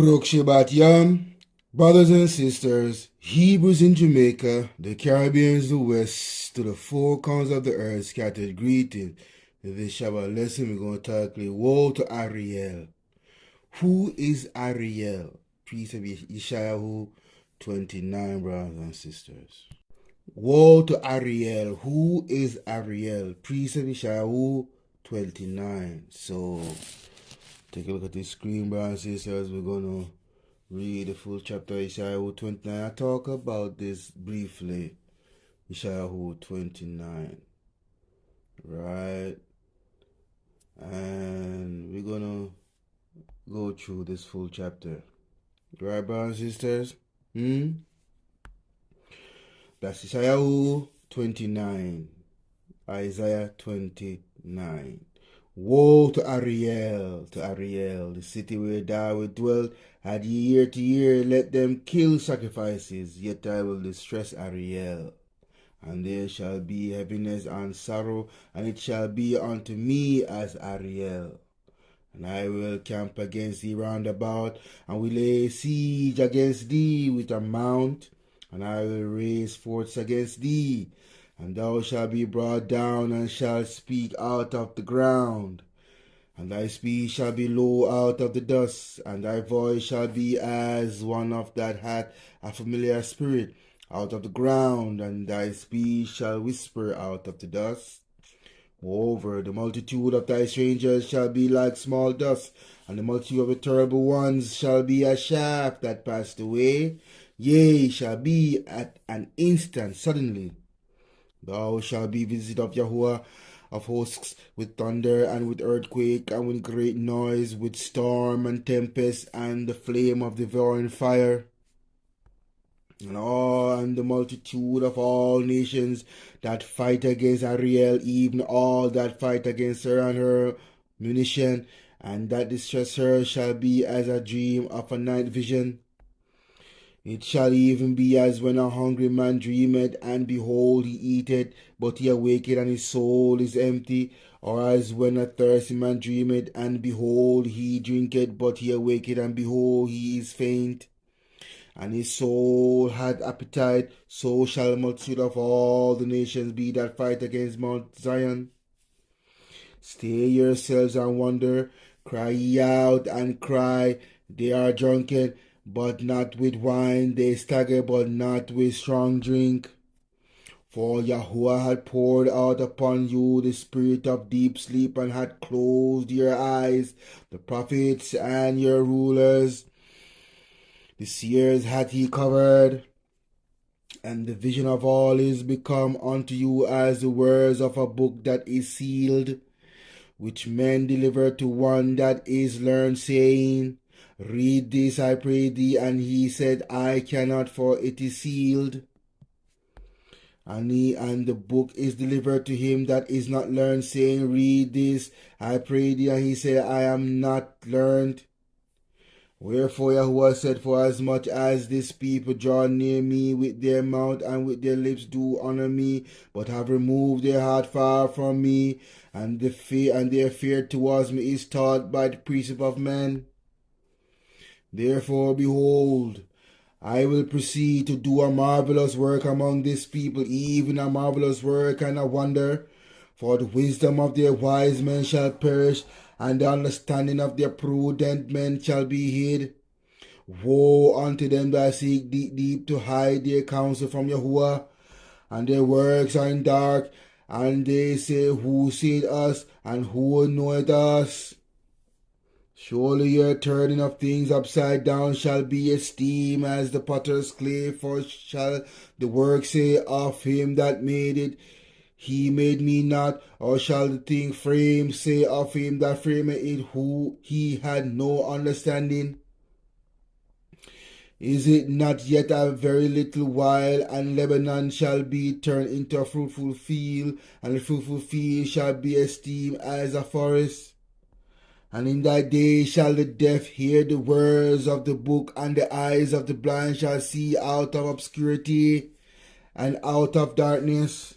Brooke Shabbat Yam, brothers and sisters, Hebrews in Jamaica, the Caribbeans, the West, to the four corners of the earth, scattered greeting. In this Shabbat lesson, we're going to tackle woe to Ari'El. Who is Ari'El? Precept Yeshay'Yahu 29, brothers and sisters. Woe to Ari'El. Who is Ari'El? Precept Yeshay'Yahu 29. So, take a look at this screen, brothers and sisters. We're going to read the full chapter of Yeshay'Yahu 29. I talk about this briefly. Yeshay'Yahu 29. Right? And we're going to go through this full chapter. Right, brothers and sisters? That's Yeshay'Yahu 29. Isaiah 29. Woe to Ari'El, the city where David dwelt. Had ye year to year, let them kill sacrifices, yet I will distress Ari'El. And there shall be heaviness and sorrow, and it shall be unto me as Ari'El. And I will camp against thee round about, and will lay siege against thee with a mount, and I will raise forts against thee. And thou shalt be brought down, and shalt speak out of the ground. And thy speech shall be low out of the dust, and thy voice shall be as one of that hath a familiar spirit out of the ground, and thy speech shall whisper out of the dust. Moreover, the multitude of thy strangers shall be like small dust, and the multitude of the terrible ones shall be a shaft that passed away, yea, shall be at an instant suddenly. Thou shalt be visited of Yahuwah of hosts with thunder and with earthquake and with great noise, with storm and tempest and the flame of devouring fire. And the multitude of all nations that fight against Ari'El, even all that fight against her and her munition, and that distress her, shall be as a dream of a night vision. It shall even be as when a hungry man dreameth, and behold, he eateth, but he awaketh, and his soul is empty. Or as when a thirsty man dreameth, and behold, he drinketh, but he awaketh, and behold, he is faint. And his soul had appetite. So shall the multitude of all the nations be that fight against Mount Zion. Stay yourselves and wonder. Cry ye out and cry. They are drunken, but not with wine. They stagger, but not with strong drink. For Yahuwah had poured out upon you the spirit of deep sleep, and had closed your eyes. The prophets and your rulers, the seers hath he covered. And the vision of all is become unto you as the words of a book that is sealed, which men deliver to one that is learned, saying, Read this, I pray thee. And he said, I cannot, for it is sealed. And the book is delivered to him that is not learned, saying, Read this, I pray thee. And he said, I am not learned. Wherefore Yahuwah said, For as much as this people draw near me with their mouth and with their lips do honor me, but have removed their heart far from me, and their fear towards me is taught by the precept of men. Therefore, behold, I will proceed to do a marvelous work among this people, even a marvelous work and a wonder. For the wisdom of their wise men shall perish, and the understanding of their prudent men shall be hid. Woe unto them that seek deep to hide their counsel from Yahuwah, and their works are in dark, and they say, Who seeth us, and who knoweth us? Surely your turning of things upside down shall be esteemed as the potter's clay, for shall the work say of him that made it, He made me not, or shall the thing framed say of him that framed it, who he had no understanding? Is it not yet a very little while, and Lebanon shall be turned into a fruitful field, and the fruitful field shall be esteemed as a forest? And in that day shall the deaf hear the words of the book, and the eyes of the blind shall see out of obscurity and out of darkness.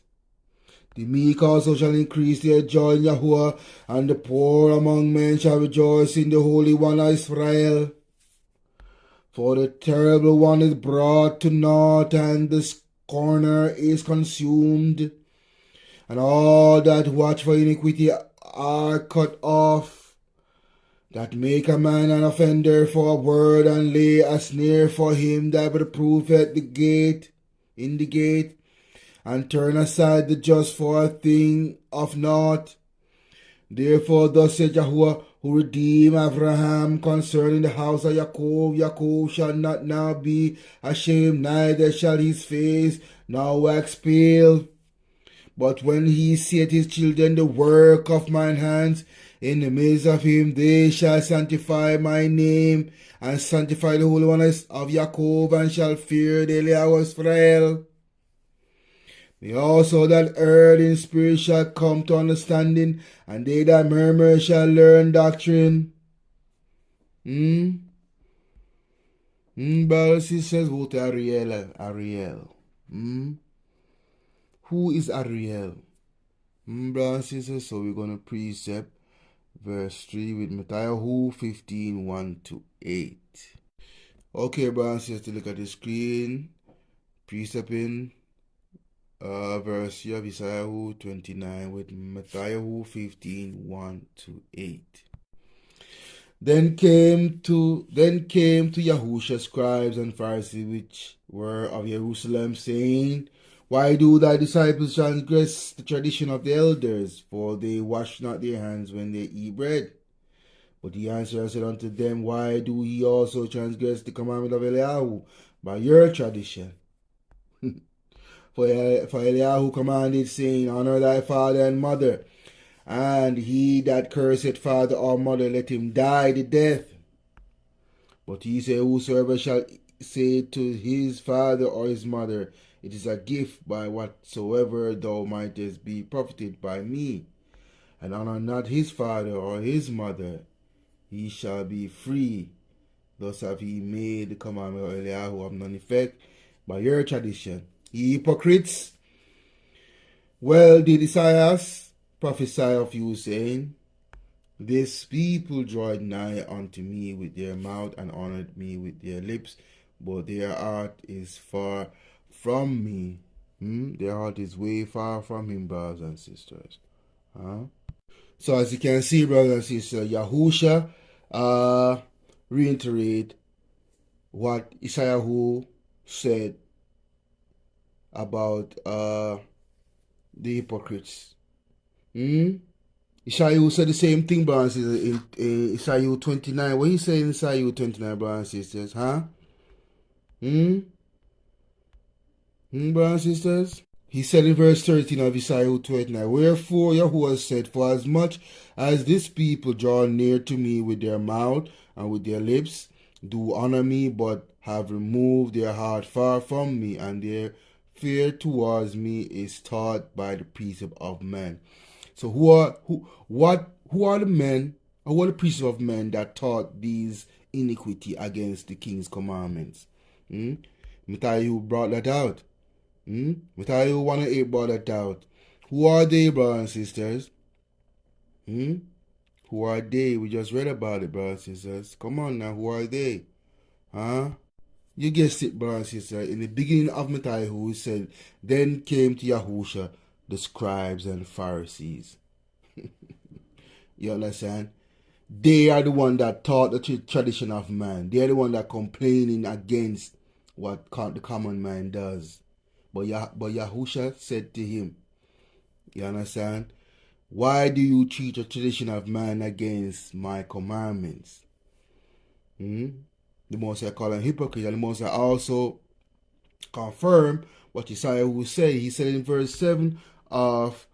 The meek also shall increase their joy in Yahuwah, and the poor among men shall rejoice in the Holy One of Israel. For the terrible one is brought to naught, and the scorner is consumed, and all that watch for iniquity are cut off, that make a man an offender for a word, and lay a snare for him that reproveth in the gate, and turn aside the just for a thing of naught. Therefore thus said Yahuwah, who redeemed Abraham concerning the house of Jacob, Jacob shall not now be ashamed, neither shall his face now wax pale. But when he seeth his children the work of mine hands, in the midst of him they shall sanctify my name, and sanctify the Holy One of Jacob, and shall fear the Yahweh of Israel. They also that erred in spirit shall come to understanding, and they that murmur shall learn doctrine. Brothers and sisters, go to Ari'El. Who is Ari'El? Brothers and sisters, so we're going to precept verse 3 with Yeshay'Yahu 15, 1-8. Okay, brothers and sisters, look at the screen. Precepting verse of Yeshay'Yahu 29 with Yeshay'Yahu 15, 1-8. Then came to Yahusha scribes and Pharisees which were of Jerusalem, saying, Why do thy disciples transgress the tradition of the elders? For they wash not their hands when they eat bread. But he answered and said unto them, Why do ye also transgress the commandment of Eliyahu by your tradition? For Eliyahu commanded, saying, Honor thy father and mother, and he that curseth father or mother, let him die the death. But he said, Whosoever shall say to his father or his mother, It is a gift by whatsoever thou mightest be profited by me, and honor not his father or his mother, he shall be free. Thus have he made the commandment of Eliyahu of none effect by your tradition. Ye hypocrites, well did Isaiah prophesy of you, saying, This people drawed nigh unto me with their mouth, and honored me with their lips, but their heart is far from me. Their heart is way far from him, brothers and sisters. So as you can see, brothers and sisters, Yahusha reiterate what Yeshay'Yahu said about the hypocrites. Yeshay'Yahu said the same thing, brothers and sisters, in Yeshay'Yahu 29. What he said in Yeshay'Yahu 29, brothers and sisters, brothers and sisters? He said in verse 13 of Yeshay'Yahu 29, Wherefore Yahuwah said, For as much as this people draw near to me with their mouth and with their lips, do honor me, but have removed their heart far from me, and their fear towards me is taught by the precept of men. So who are the men, or what are the precepts of men that taught these iniquity against the king's commandments? Yeshay'Yahu brought that out. Yeshay'Yahu 1:8 brought that out. Who are they, brothers and sisters? Who are they? We just read about it, brothers and sisters. Come on now, who are they? You guessed it, brothers and sisters. In the beginning of Yeshay'Yahu, he said, Then came to Yahusha the scribes and Pharisees. You understand? They are the one that taught the tradition of man. They are the one that complaining against what the common man does. But Yahusha said to him, you understand? Why do you treat the tradition of man against my commandments? The Most High call them hypocrite, and the Most High also confirm what Yeshay'Yahu said. He said in verse 7 of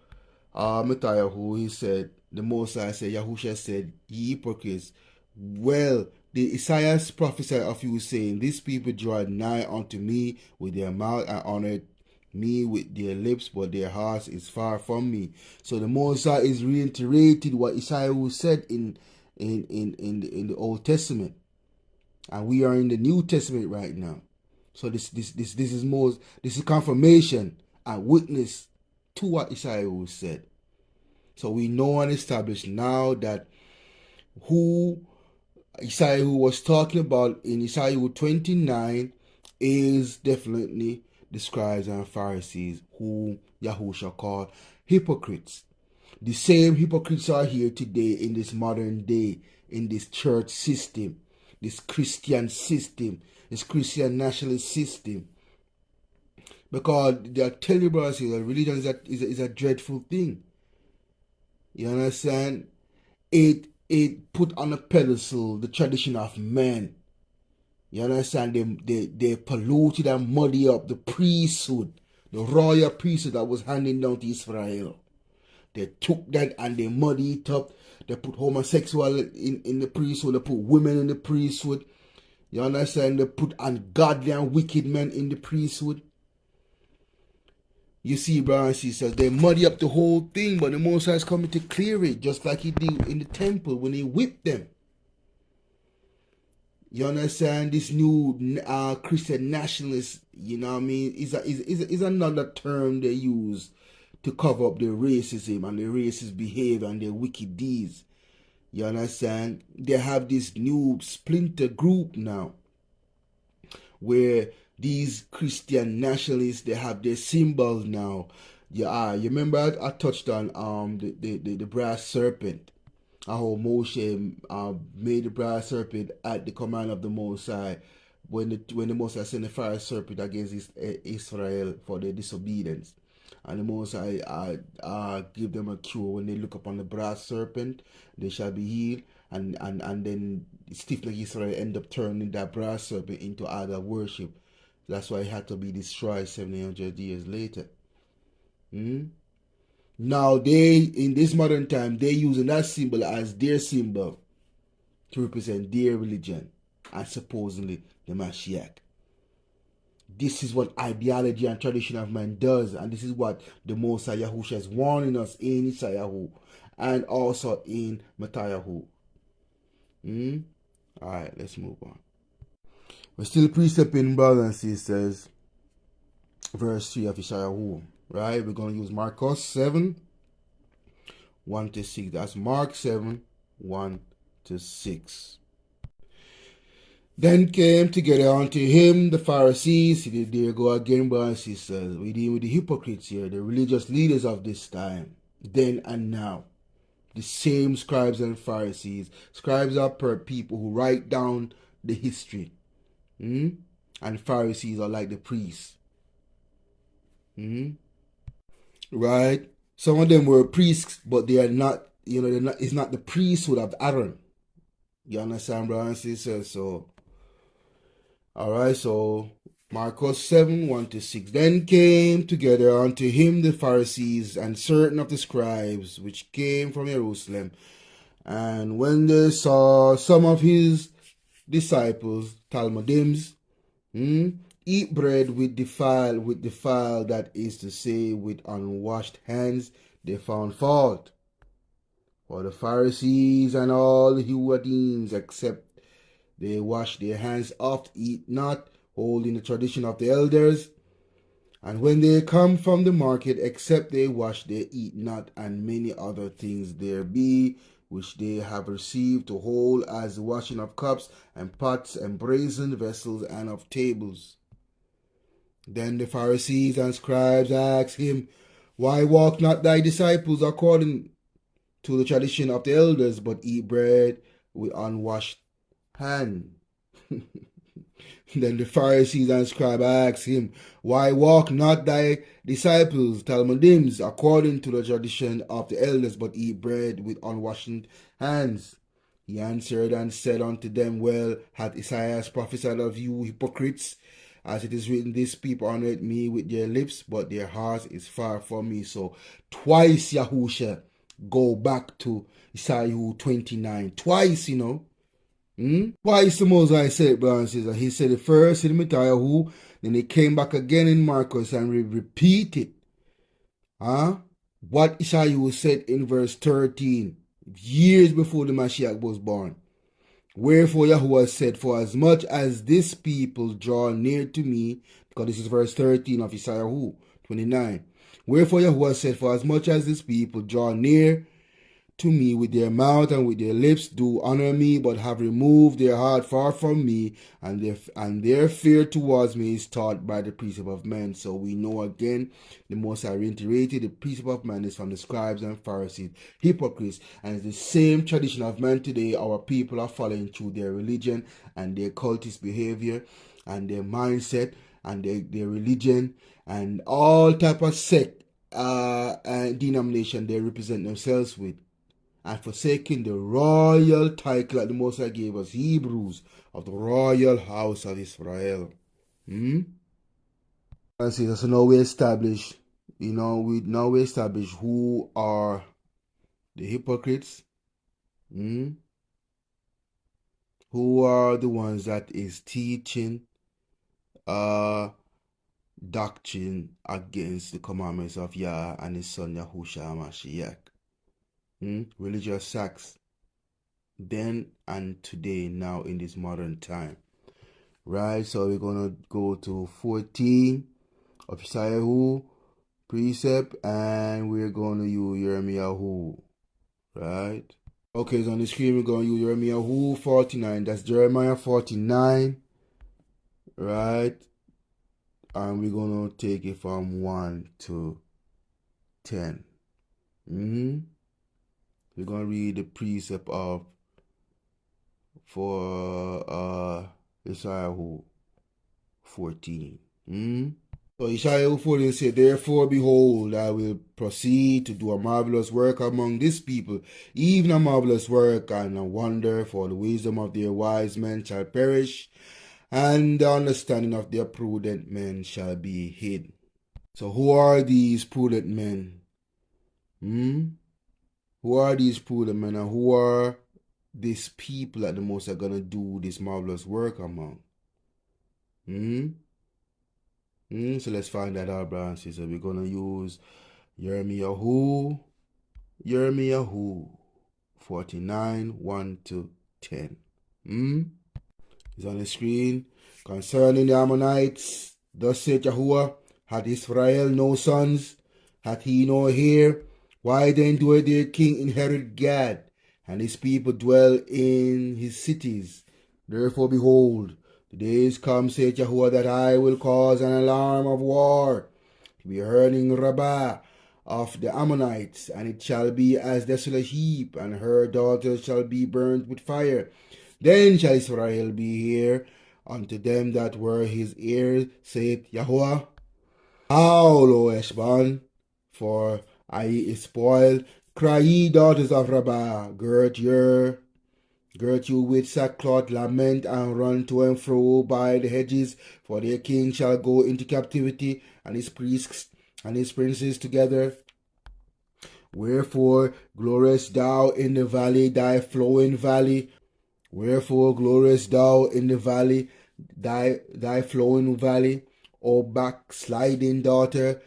Yeshay'Yahu, he said, the Most High said, Yahusha said, Ye hypocrites, well, the Isaiah prophesied of you, saying, These people draw nigh unto me with their mouth, and honored me with their lips, but their hearts is far from me. So the Most High is reiterating what Yeshay'Yahu said in the Old Testament, and we are in the New Testament right now. So this is confirmation and witness to what Yeshay'Yahu said. So we know and establish now that who Yeshay'Yahu was talking about in Yeshay'Yahu 29 is definitely the scribes and Pharisees who Yahusha called hypocrites. The same hypocrites are here today in this modern day, in this church system, this Christian system, this Christian nationalist system. Because they are telling you, brothers, that religion is a dreadful thing. You understand? It put on a pedestal the tradition of men. You understand? They polluted and muddy up the priesthood, the royal priesthood that was handing down to Israel. They took that and they muddy it up. They put homosexual in the priesthood. They put women in the priesthood. You understand? They put ungodly and wicked men in the priesthood. You see, brothers and sisters, they muddy up the whole thing, but the Most High is coming to clear it, just like he did in the temple when he whipped them. You understand? This new Christian nationalist, you know what I mean, is another term they use to cover up their racism and their racist behavior and their wicked deeds. You understand? They have this new splinter group now where these Christian nationalists, they have their symbols now. Yeah, you remember I touched on the brass serpent. How Moshe made the brass serpent at the command of the Most High when the Most High sent the fire serpent against Israel for their disobedience. And the Most High give them a cure. When they look upon the brass serpent, they shall be healed. And then stiff-necked Israel end up turning that brass serpent into other worship. That's why it had to be destroyed 700 years later. Now in this modern time, they're using that symbol as their symbol to represent their religion and supposedly the Mashiach. This is what ideology and tradition of man does, and this is what the Most High Yahusha is warning us in Yeshay'Yahu and also in Matthew. Alright, let's move on. We're still precepting, brothers and sisters, verse 3 of Yeshay'Yahu. Right? We're going to use Marcos 7, 1 to 6. That's Mark 7, 1 to 6. Then came together unto him the Pharisees. There you go again, brothers and sisters. We deal with the hypocrites here, the religious leaders of this time, then and now. The same scribes and Pharisees. Scribes are people who write down the history. And Pharisees are like the priests. Right? Some of them were priests, but they are not, they're not, it's not the priesthood of Aaron. You understand, brothers and sisters? So, alright, so Marcos 7, 1 to 6. Then came together unto him the Pharisees and certain of the scribes which came from Jerusalem. And when they saw some of his disciples, Talmudims, eat bread with defile, that is to say, with unwashed hands, they found fault. For the Pharisees and all the Judaeans, except they wash their hands oft, eat not, holding the tradition of the elders. And when they come from the market, except they wash, they eat not, and many other things there be, which they have received to hold, as the washing of cups and pots and brazen vessels and of tables. Then the Pharisees and scribes asked him, Why walk not thy disciples according to the tradition of the elders, but eat bread with unwashed hand? Then the Pharisees and scribes asked him, Why walk not thy disciples, Talmudims, according to the tradition of the elders, but eat bread with unwashed hands? He answered and said unto them, Well hath Isaiah prophesied of you hypocrites, as it is written, This people honored me with their lips, but their heart is far from me. So twice Yahusha go back to Yeshay'Yahu 29. Twice, Twice the Most High said, brothers and sisters. He said it first in Matthew, then he came back again in Marcos and repeated what Yeshay'Yahu said in verse 13, years before the Mashiach was born. Wherefore Yahuwah said, For as much as this people draw near to me, because this is verse 13 of Yeshay'Yahu 29. Wherefore Yahuwah said, For as much as this people draw near to me with their mouth and with their lips do honor me, but have removed their heart far from me, and their fear towards me is taught by the precept of men. So we know again, the Most High reiterated, the precept of men is from the scribes and Pharisees, hypocrites, and it's the same tradition of men today. Our people are following through their religion and their cultist behavior and their mindset and their religion and all type of sect and denomination they represent themselves with, and forsaking the royal title that the Most High gave us, Hebrews, of the royal house of Israel. And so now we establish, we establish who are the hypocrites, who are the ones that is teaching doctrine against the commandments of Yah and his son Yahushua Mashiach. Religious sects then and today, now in this modern time. Right, so we're gonna go to 14 of Yeshay'Yahu, Precept, and we're gonna use Yeshay'Yahu. Right? Okay, so on the screen we're gonna use Yeshay'Yahu 49. That's Jeremiah 49. Right? And we're gonna take it from 1 to 10. We're gonna read the precept of Yeshay'Yahu 14. So Yeshay'Yahu 14 said, therefore, behold, I will proceed to do a marvelous work among this people, even a marvelous work and a wonder, for the wisdom of their wise men shall perish, and the understanding of their prudent men shall be hid. So who are these prudent men? Who are these prudent men, and who are these people that the Most are going to do this marvelous work among? So let's find that out, brothers and sisters. We're going to use Yeshay'Yahu 49, 1 to 10. It's on the screen. Concerning the Ammonites, thus saith Yahuwah, hath Israel no sons? Hath he no hair? Why then doeth their king inherit Gad, and his people dwell in his cities? Therefore, behold, the days come, saith Yahuwah, that I will cause an alarm of war to be heard in Rabbah of the Ammonites, and it shall be as desolate heap, and her daughters shall be burnt with fire. Then shall Israel be here unto them that were his heirs, saith Yahuwah. Howl, O Eshban, for Ai is spoiled. Cry, ye daughters of Rabbah, gird you with sackcloth, lament, and run to and fro by the hedges, for their king shall go into captivity, and his priests and his princes together. Wherefore gloriest thou in the valley, thy flowing valley? Wherefore gloriest thou in the valley, thy flowing valley, O backsliding daughter,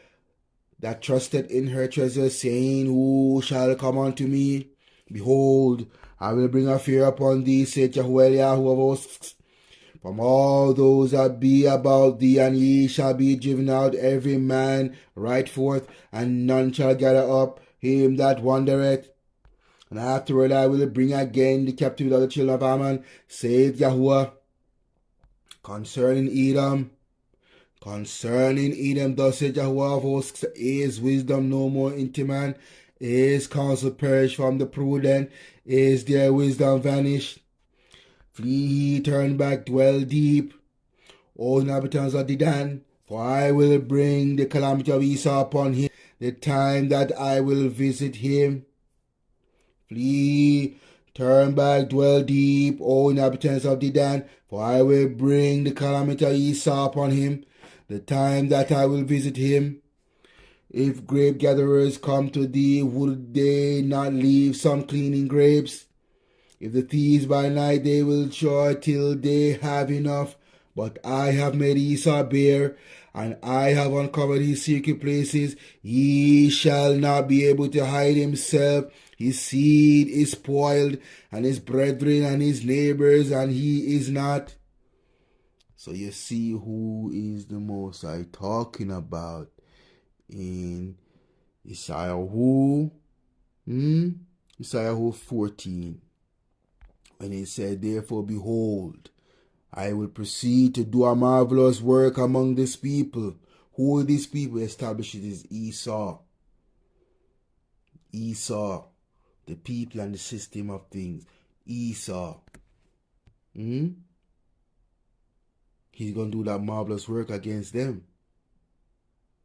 that trusted in her treasure, saying, who shall come unto me? Behold, I will bring a fear upon thee, saith Yeshay'Yahu of hosts, from all those that be about thee, and ye shall be driven out, every man right forth, and none shall gather up him that wandereth. And afterward I will bring again the captivity of the children of Ammon, saith Yahuwah. Concerning Edom, thus saith Yahuwah of hosts, is wisdom no more in Teman? Is counsel perished from the prudent? Is their wisdom vanished? Flee, turn back, dwell deep, O inhabitants of Dedan, for I will bring the calamity of Esau upon him, the time that I will visit him. Flee, turn back, dwell deep, O inhabitants of Dedan, for I will bring the calamity of Esau upon him, the time that I will visit him. If grape gatherers come to thee, would they not leave some cleaning grapes? If the thieves by night, they will try till they have enough. But I have made Esau bare, and I have uncovered his secret places. He shall not be able to hide himself. His seed is spoiled, and his brethren and his neighbors, and he is not. So you see who is the Most High talking about in Yeshay'Yahu Yeshay'Yahu 14, when he said, therefore, behold, I will proceed to do a marvelous work among this people. Who are these people? Establishes is Esau. Esau, the people and the system of things. Esau. He's going to do that marvelous work against them.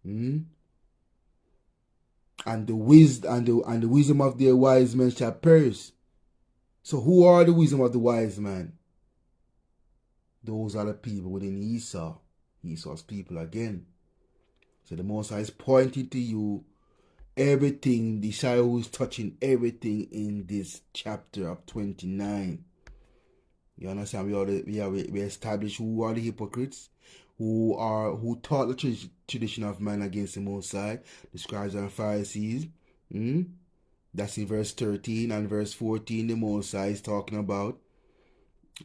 And the wisdom of their wise men shall perish. So who are the wisdom of the wise man? Those are the people within Esau. Esau's people again. So the Most High is pointing to you everything. The Yeshay'Yahu is touching everything in this chapter of 29. You understand? We establish who are the hypocrites, who taught the tradition of man against the Most High, the scribes and Pharisees. That's in verse 13 and verse 14. The Most High is talking about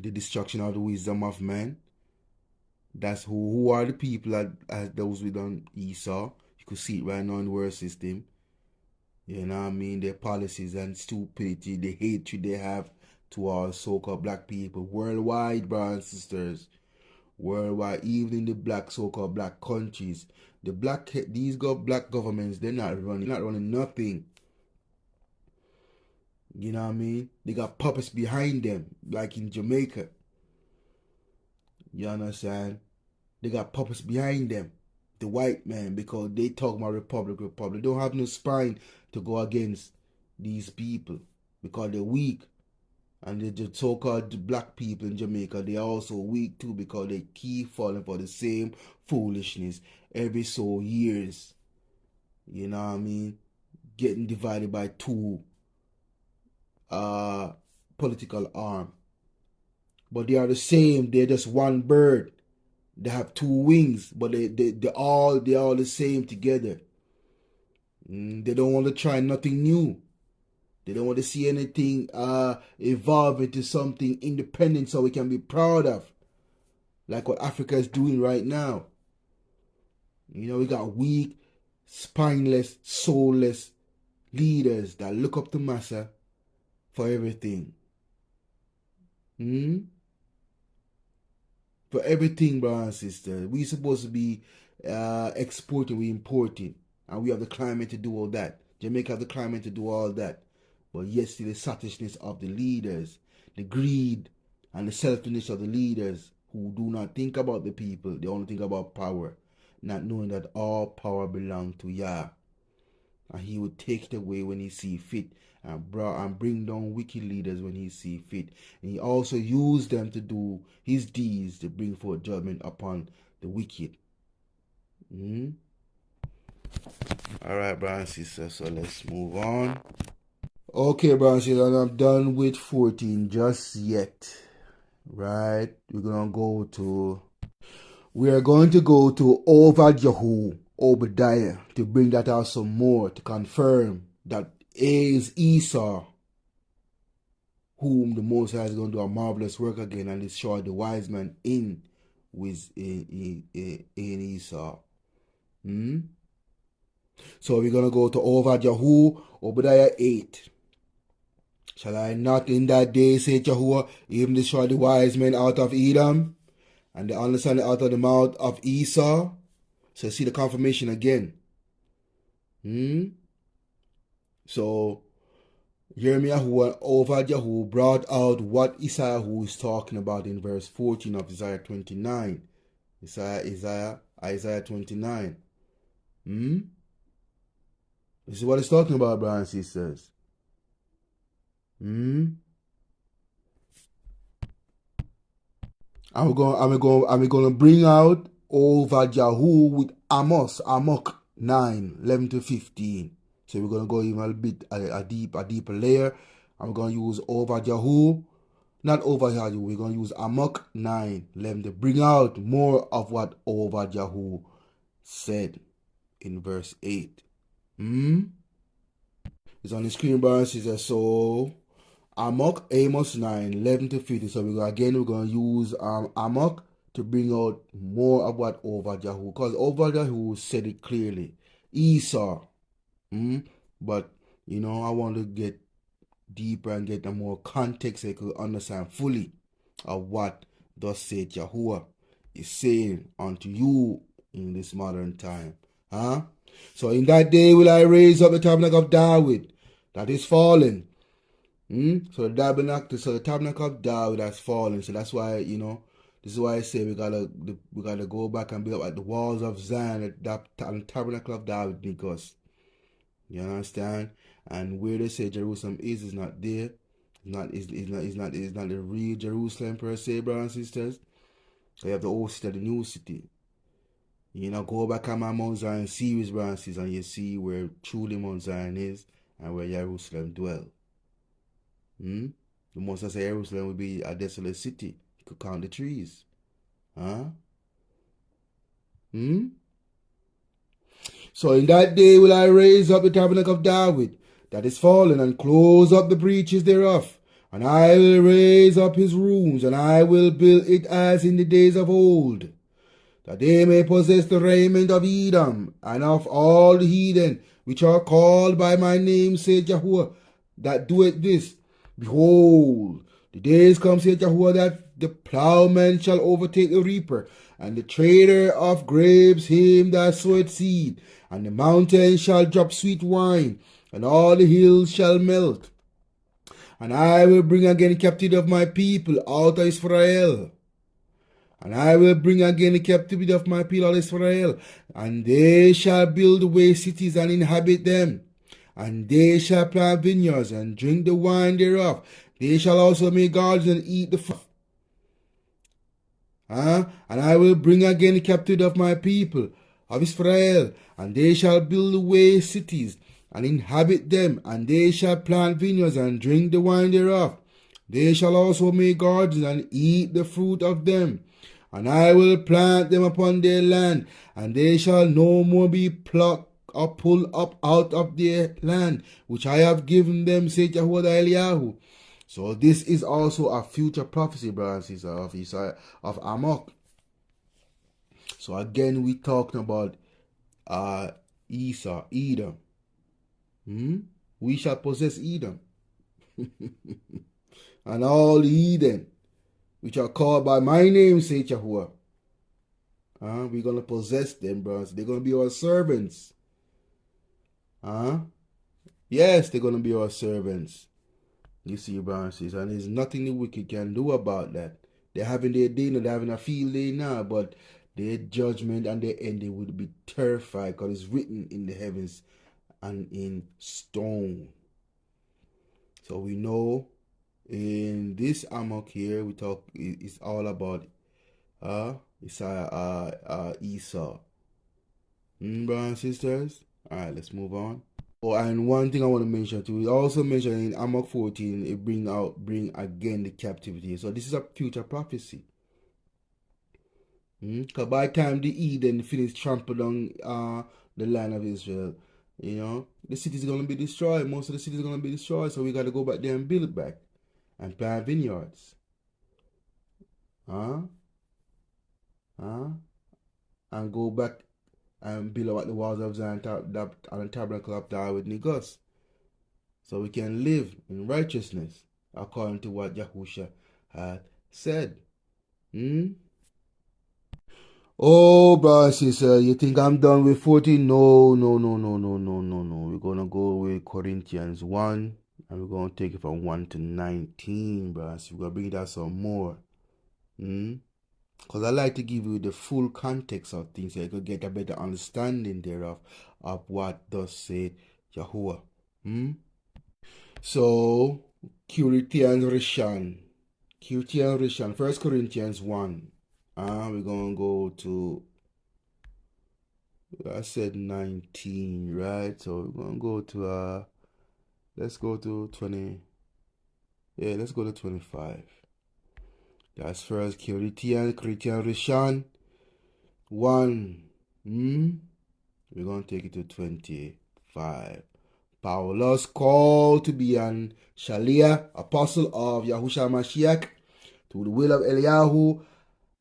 the destruction of the wisdom of man. That's who are the people as those within Esau. You could see it right now in the word system. You know what I mean? Their policies and stupidity, the hatred they have towards so-called black people worldwide, brothers and sisters. Worldwide, even in the black so-called black countries, these black governments, they're not running nothing. You know what I mean? They got puppets behind them, like in Jamaica. You understand? They got puppets behind them, the white man, because they talk about republic. They don't have no spine to go against these people because they're weak. And the so-called black people in Jamaica, they're also weak too because they keep falling for the same foolishness every so years. You know what I mean? Getting divided by two political arm. But they are the same. They're just one bird. They have two wings, but they're all the same together. They don't want to try nothing new. They don't want to see anything evolve into something independent so we can be proud of. Like what Africa is doing right now. You know, we got weak, spineless, soulless leaders that look up to Massa for everything. For everything, brothers and sisters. We're supposed to be exporting, we're importing. And we have the climate to do all that. Jamaica have the climate to do all that. But yet still the selfishness of the leaders, the greed and the selfishness of the leaders who do not think about the people. They only think about power, not knowing that all power belongs to Yah. And he would take it away when he see fit and bring down wicked leaders when he see fit. And he also used them to do his deeds to bring forth judgment upon the wicked. Alright, brothers and sisters, so let's move on. Okay, brothers and sisters, I'm done with 14 just yet. Right? We are going to go to Obadiah, to bring that out some more, to confirm that is Esau, whom the Most High is going to do a marvelous work again and destroy the wise man in Esau. So we're going to go to Obadiah 8. Shall I not in that day, say Yahuwah, even destroy the wise men out of Edom, and the understanding out of the mouth of Esau? So see the confirmation again. So Yirmiyahu and Obadiah brought out what Yeshay'Yahu is talking about in verse 14 of Isaiah 29. Isaiah 29. This is what it's talking about, brothers and sisters. I'm going to bring out Obadiah with Amok 9, 11 to 15. So we're going to go even a bit a deeper layer. I'm going to use Obadiah, not Obadiah. We're going to use Amok 9, 11 to bring out more of what Obadiah said in verse 8. It's on the screen, brothers and sisters. So Amos 9, 11 to 15. So we're going to use Amok to bring out more of what Obadiah, because Obadiah said it clearly. Esau. But, I want to get deeper and get a more context so you could understand fully of what thus saith Yahuwah is saying unto you in this modern time. Huh? So in that day will I raise up the tabernacle of David that is fallen. So the tabernacle of David has fallen. So that's why, this is why I say we gotta go back and build up at the walls of Zion, that tabernacle of David, because you understand. And where they say Jerusalem is not there. It's not the real Jerusalem per se, brothers and sisters. You have the old city, the new city. Go back on my Mount Zion series, brothers and sisters, and you see where truly Mount Zion is and where Jerusalem dwell. The most I say Jerusalem will be a desolate city. You could count the trees. Huh? So in that day will I raise up the tabernacle of David that is fallen, and close up the breaches thereof. And I will raise up his rooms, and I will build it as in the days of old, that they may possess the raiment of Edom, and of all the heathen which are called by my name, saith Yahuwah, that doeth this. Behold, the days come, saith Yahuwah, that the plowman shall overtake the reaper, and the trader of grapes him that soweth seed, and the mountains shall drop sweet wine, and all the hills shall melt. And I will bring again the captivity of my people out of Israel. And I will bring again the captivity of my people out of Israel. And they shall build away cities and inhabit them. And they shall plant vineyards and drink the wine thereof. They shall also make gardens and eat the fruit. And I will bring again the captivity of my people of Israel. And they shall build away cities and inhabit them. And they shall plant vineyards and drink the wine thereof. They shall also make gardens and eat the fruit of them. And I will plant them upon their land, and they shall no more be plucked or pulled up out of their land, which I have given them, saith Yeshay'Yahu. So this is also a future prophecy, brothers and sisters, of Amok. So again, we talking about Edom. We shall possess Edom. And all Eden, which are called by my name, saith Yahuwah. We're going to possess them, brothers. They're going to be our servants. Yes, they're going to be our servants. You see, brothers, and there's nothing the wicked can do about that. They're having their day now, they're having a field day now, but their judgment and their end, they would be terrified, because it's written in the heavens and in stone. So we know in this Amok here, we talk, it's all about Esau. Brothers and sisters. Alright, let's move on. Oh, and one thing I want to mention too, it also mentioned in Amok 14, it bring again the captivity. So this is a future prophecy. Because by the time the Eden finish trample down the land of Israel, the cities are going to be destroyed. Most of the cities are going to be destroyed. So we got to go back there and build it back and plant vineyards. And go back and build up the walls of Zion and the tabernacle of David Negus. So we can live in righteousness according to what Yahusha had said. Oh, brothers and sisters, you think I'm done with 14? No. We're going to go with Corinthians 1, and we're going to take it from 1 to 19, brothers. We're going to bring that some more. Because I like to give you the full context of things so you could get a better understanding thereof of what thus said Yahuwah. So, Corinthians Rishon, 1 Corinthians 1. We're going to go to, I said 19, right? So we're going to go to, let's go to 20. Yeah, let's go to 25. That's 1 Corinthians Rishon 1. We're going to take it to 25. Paulus called to be an Shaliah, apostle of Yahushua Mashiach, to the will of Eliyahu,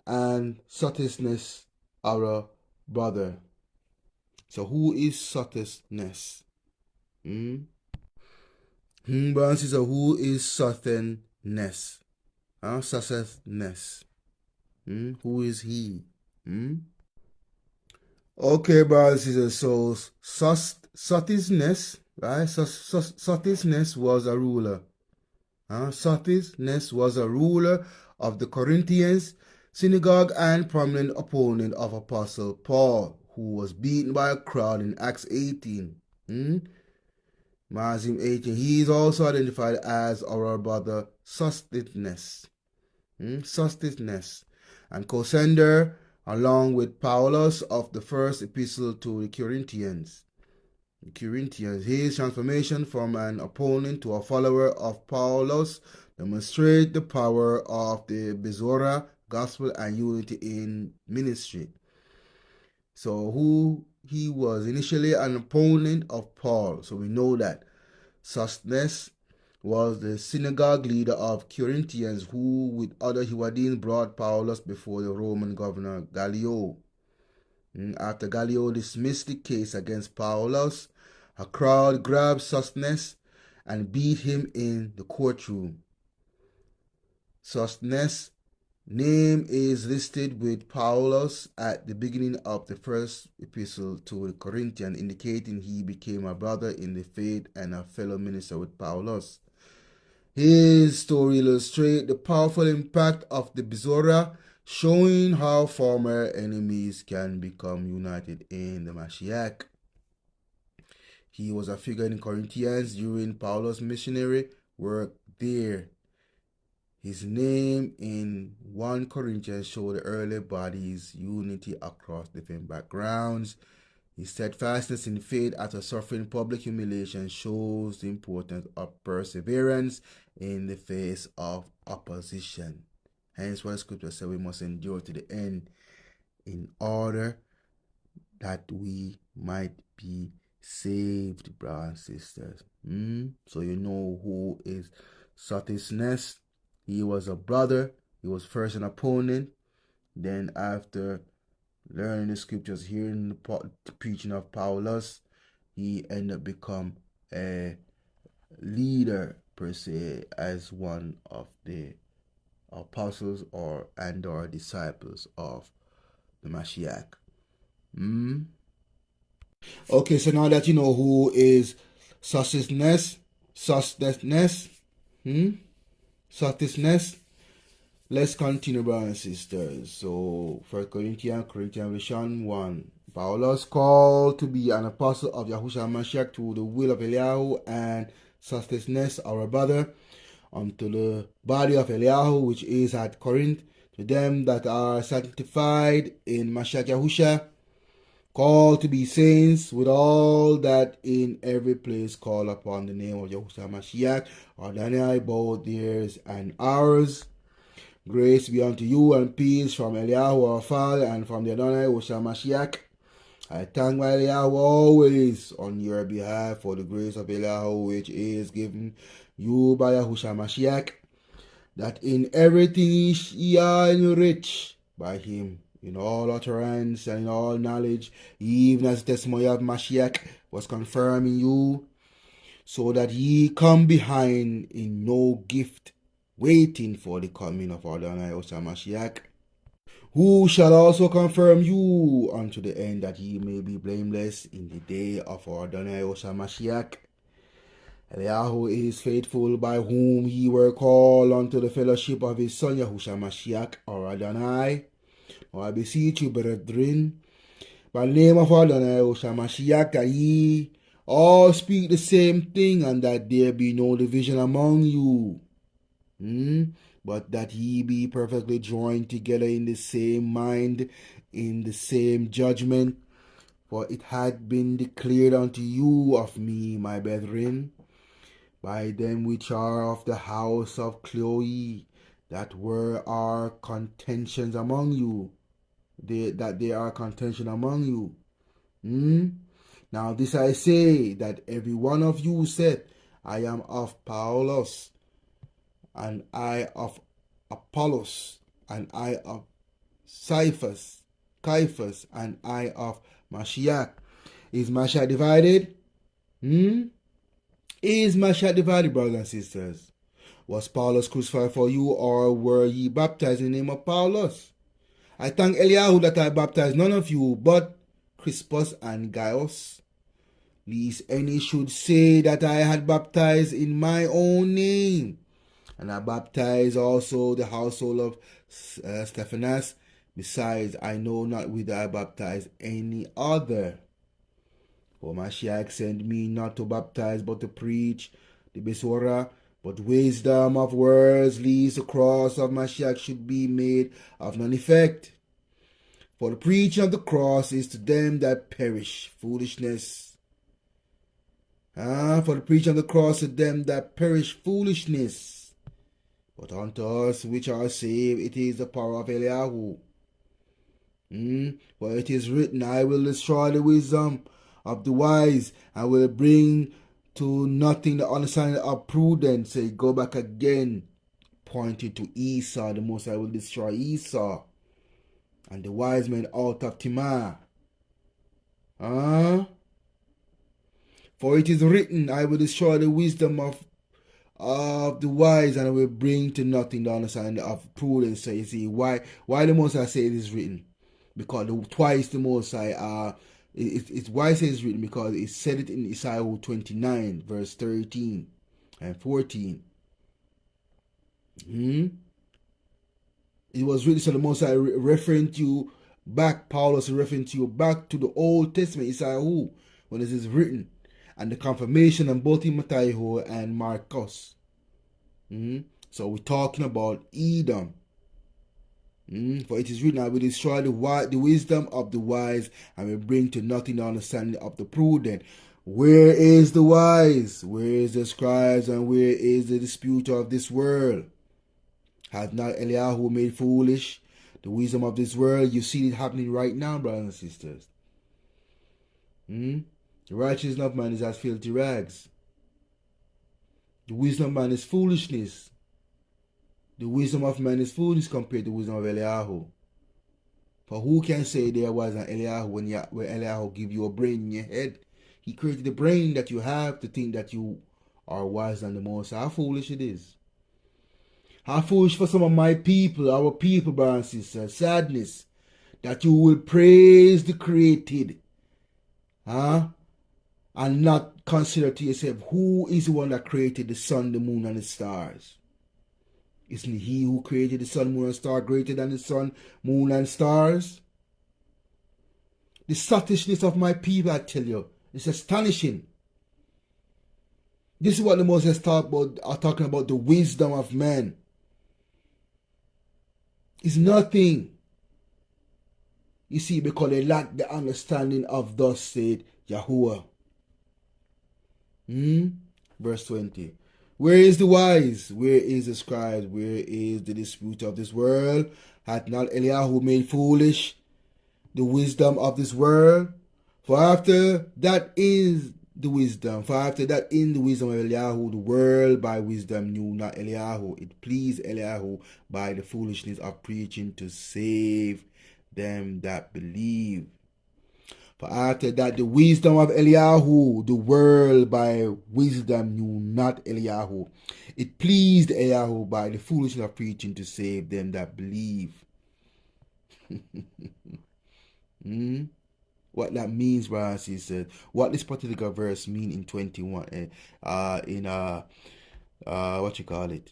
and Sotisnes, our brother. So who is Sotisnes? Brown sister, who is Sosthenes? Sosthenes. Who is he? Okay, brothers and sisters, so Sosthenes, right? Sosthenes was a ruler. Sosthenes was a ruler of the Corinthians synagogue and prominent opponent of Apostle Paul, who was beaten by a crowd in Acts 18. Matthew 18. He is also identified as our brother Sosthenes. Sosthenes, and co-sender along with Paulus of the first epistle to the Corinthians. His transformation from an opponent to a follower of Paulus demonstrate the power of the Bezora gospel and unity in ministry. So who he was initially an opponent of Paul. So we know that Sosthenes was the synagogue leader of Corinthians, who with other Judeans brought Paulus before the Roman governor Gallio. After Gallio dismissed the case against Paulus, a crowd grabbed Sosthenes and beat him in the courtroom. Sosthenes' name is listed with Paulus at the beginning of the first epistle to the Corinthians, indicating he became a brother in the faith and a fellow minister with Paulus. His story illustrates the powerful impact of the Bezora, showing how former enemies can become united in the Mashiach. He was a figure in Corinthians during Paulus' missionary work there. His name in 1 Corinthians showed the early body's unity across different backgrounds. His steadfastness in faith after suffering public humiliation shows the importance of perseverance in the face of opposition. Hence what the scripture says we must endure to the end in order that we might be saved, brothers and sisters. So you know who is Sosthenes. He was a brother. He was first an opponent. Then after learning the scriptures, hearing the preaching of Paulus, he ended up become a leader per se, as one of the apostles or disciples of the Mashiach. Okay, so now that you know who is Sosthenes, let's continue, brothers and sisters. So, 1 Corinthians version 1. Paulus called to be an apostle of Yahushua Mashiach to the will of Eliyahu, and Sosthenes, our brother, unto the body of Eliyahu, which is at Corinth, to them that are sanctified in Mashiach Yahusha, called to be saints, with all that in every place call upon the name of Yahushua Mashiach, Adonai, both theirs and ours. Grace be unto you and peace from Eliyahu our Father and from the Adonai Yahushua Mashiach. I thank my Eliyahu always on your behalf for the grace of Eliyahu which is given you by Yahushua Mashiach, that in everything ye are enriched by him, in all utterance and in all knowledge, even as the testimony of Mashiach was confirmed in you, so that ye come behind in no gift, waiting for the coming of our Adonai Yahushua Mashiach, who shall also confirm you unto the end, that ye may be blameless in the day of our Adonai Yahushua Mashiach. Eliyahu is faithful, by whom ye were called unto the fellowship of his Son Yahushua Mashiach, our Adonai. Now I beseech you, brethren, by the name of our Adonai Yahushua Mashiach, that ye all speak the same thing, and that there be no division among you, but that ye be perfectly joined together in the same mind, in the same judgment. For it had been declared unto you of me, my brethren, by them which are of the house of Chloe, that are contentions among you, that there are contention among you. Now this I say, that every one of you said, I am of Paulus, and I of Apollos, and I of Cephas, and I of Mashiach. Is Mashiach divided? Is Mashiach divided, brothers and sisters? Was Paulus crucified for you, or were ye baptized in the name of Paulus? I thank Eliyahu that I baptized none of you, but Crispus and Gaius, lest any should say that I had baptized in my own name. And I baptized also the household of Stephanas. Besides, I know not whither I baptize any other. For Mashiach sent me not to baptize, but to preach the Besorah, but wisdom of words, lest the cross of Mashiach should be made of none effect. For the preaching of the cross is to them that perish foolishness. For the preaching of the cross to them that perish foolishness. But unto us which are saved, it is the power of Eliyahu. For it is written, I will destroy the wisdom of the wise, and will bring to nothing the understanding of prudence. So go back again, pointing to Esau. The Most High will destroy Esau and the wise men out of Timah. For it is written, I will destroy the wisdom of the wise, and I will bring to nothing the understanding of prudence. So you see, why the Most High say it is written? Because twice the Most High it's why it says written, because it said it in Yeshay'Yahu 29 verse 13 and 14. It was written, so the Most High referring to you back, Paulus referring to you back to the Old Testament, Yeshay'Yahu, when it is written, and the confirmation on both in Matthew and Marcus. So we're talking about Edom. For it is written, I will destroy the wisdom of the wise, and will bring to nothing the understanding of the prudent. Where is the wise? Where is the scribes? And where is the disputer of this world? Has not Eliyahu made foolish the wisdom of this world? You see it happening right now, brothers and sisters. The righteousness of man is as filthy rags. The wisdom of man is foolishness. The wisdom of man is foolish compared to the wisdom of Eliyahu. For who can say there was an Eliyahu when Eliyahu give you a brain in your head? He created the brain that you have to think that you are wiser than the Most. How foolish it is. How foolish for some of my people, our people, brothers and sisters. Sadness that you will praise the created. And not consider to yourself, who is the one that created the sun, the moon, and the stars? Isn't he who created the sun, moon, and star greater than the sun, moon, and stars? The sottishness of my people, I tell you, is astonishing. This is what the Moses are talking about, the wisdom of man. It's nothing. You see, because they lack the understanding of thus said Yahuwah. Verse 20. Where is the wise? Where is the scribe? Where is the disputer of this world? Hath not Eliyahu made foolish the wisdom of this world? For after that is the wisdom. For after that in the wisdom of Eliyahu, the world by wisdom knew not Eliyahu. It pleased Eliyahu by the foolishness of preaching to save them that believe. For after that the wisdom of Eliyahu, the world by wisdom knew not Eliyahu. It pleased Eliyahu by the foolishness of preaching to save them that believe. What that means, brothers and sisters, what this particular verse mean in 21, what you call it,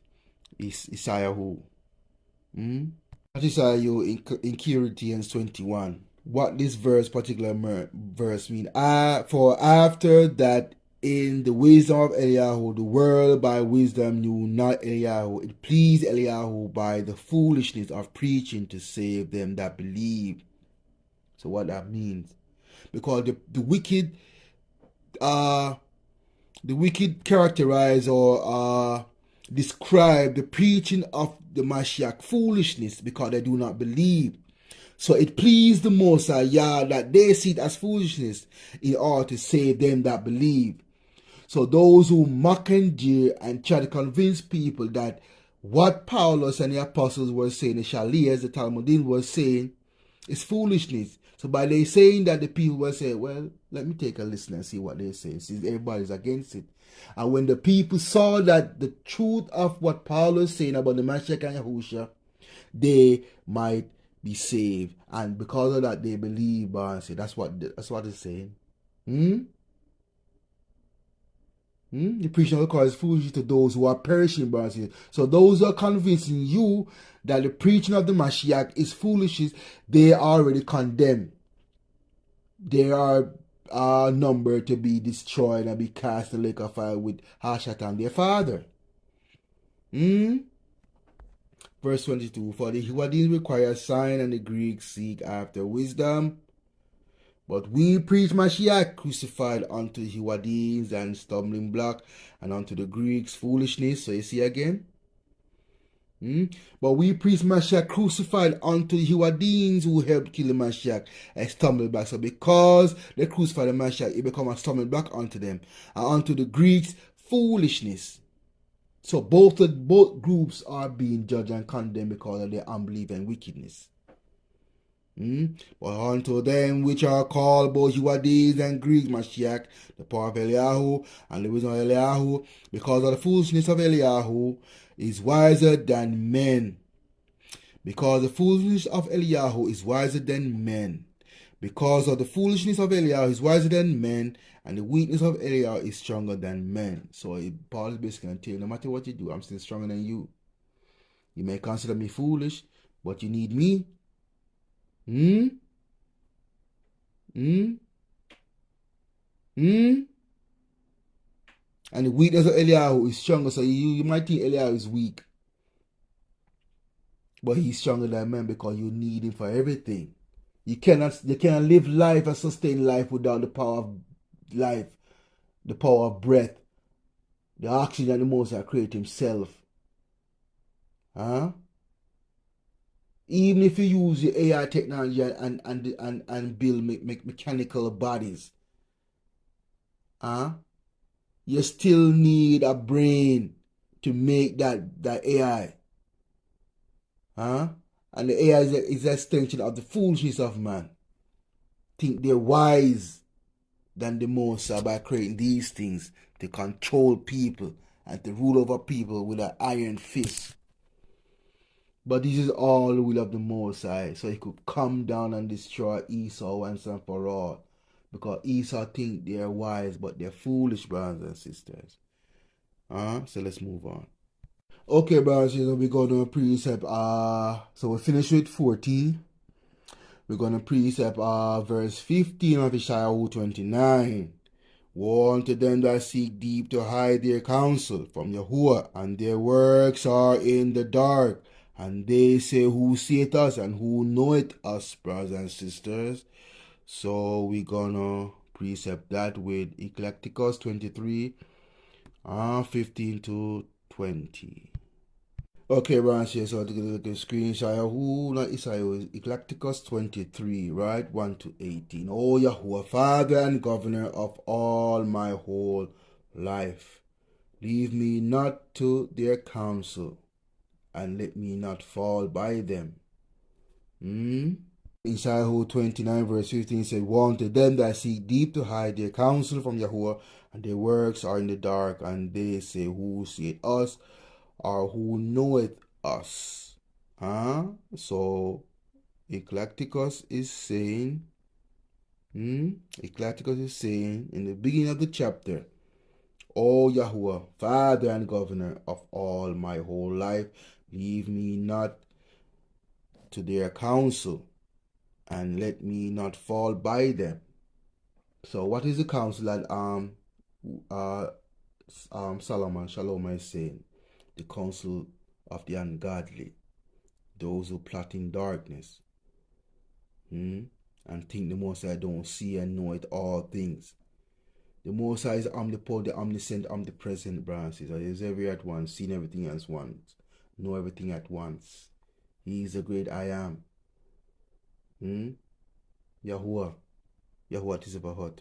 Yeshay'Yahu. Yeshay'Yahu in Corinthians 21. What this particular verse mean? For after that in the wisdom of Eliyahu, the world by wisdom knew not Eliyahu. It pleased Eliyahu by the foolishness of preaching to save them that believe. So what that means? Because the wicked characterize or describe the preaching of the Mashiach foolishness because they do not believe. So it pleased the Most High that they see it as foolishness in order to save them that believe. So those who mock and jeer and try to convince people that what Paulus and the apostles were saying, the Shalias, the Talmudim was saying, is foolishness. So by they saying that, the people will say, well, Let me take a listen and see what they say. See, everybody's against it. And when the people saw that the truth of what Paul was saying about the Mashiach and Yahusha, they might be saved. And because of that, they believe, and say that's what it's saying. The preaching of the cross is foolish to those who are perishing, brothers. So those who are convincing you that the preaching of the Mashiach is foolishness, they are already condemned. They are numbered to be destroyed and be cast in the lake of fire with Hashatan, their father. Verse 22, for the Hebrides require a sign and the Greeks seek after wisdom. But we preach Mashiach crucified unto the Hebrides and stumbling block, and unto the Greeks foolishness. So you see again? But we preach Mashiach crucified unto the Hebrides who helped kill the Mashiach, a stumbling block. So because they crucified the Mashiach, it become a stumbling block unto them, and unto the Greeks foolishness. So both groups are being judged and condemned because of their unbelief and wickedness. But unto them which are called both Hebrides and Greeks, Mashiach, the power of Eliyahu and the wisdom of Eliyahu, because of the foolishness of Eliyahu, is wiser than men. Because the foolishness of Eliyahu is wiser than men. Because of the foolishness of Eliyahu is wiser than men, and the weakness of Eliyahu is stronger than men. So Paul is basically going to tell you, no matter what you do, I'm still stronger than you. You may consider me foolish, but you need me. And the weakness of Eliyahu is stronger. So you might think Eliyahu is weak, but he's stronger than men because you need him for everything. You cannot live life and sustain life without the power of life, the power of breath, the oxygen that the Most High created himself. Even if you use the AI technology and build mechanical bodies, you still need a brain to make that AI. And the AI is an extension of the foolishness of man. Think they're wise than the Most High by creating these things to control people and to rule over people with an iron fist. But this is all the will of the Most High, so he could come down and destroy Esau once and for all. Because Esau think they're wise, but they're foolish, brothers and sisters. So let's move on. Okay, brothers and sisters, we go to precept. So we finish with 14. We're going to precept verse 15 of Yeshay'Yahu 29. Woe unto them that seek deep to hide their counsel from Yahuwah, and their works are in the dark. And they say, who seeth us and who knoweth us, brothers and sisters? So we're gonna precept that with Eclecticus 23, 15 to 20. Okay, brothers and sisters, so to get the screen, Yeshay'Yahu, not Yeshay'Yahu, Eclecticus 23, right? 1 to 18. O Yahuwah, Father and Governor of all my whole life, leave me not to their counsel, and let me not fall by them. Yeshay'Yahu 29 verse 15 said, woe unto them that seek deep to hide their counsel from Yahuwah, and their works are in the dark, and they say, who seeth us, or who knoweth us? So Eclecticus is saying, in the beginning of the chapter, O Yahuwah, Father and Governor of all my whole life, leave me not to their counsel, and let me not fall by them. So what is the counsel that Solomon is saying? The counsel of the ungodly, those who plot in darkness, and think the Most High don't see and know it all things. The Most High is omnipotent, omniscient, omnipresent, brothers. He is everywhere at once, seeing everything at once, know everything at once. He is the great I am. Yahuwah Tizabahot.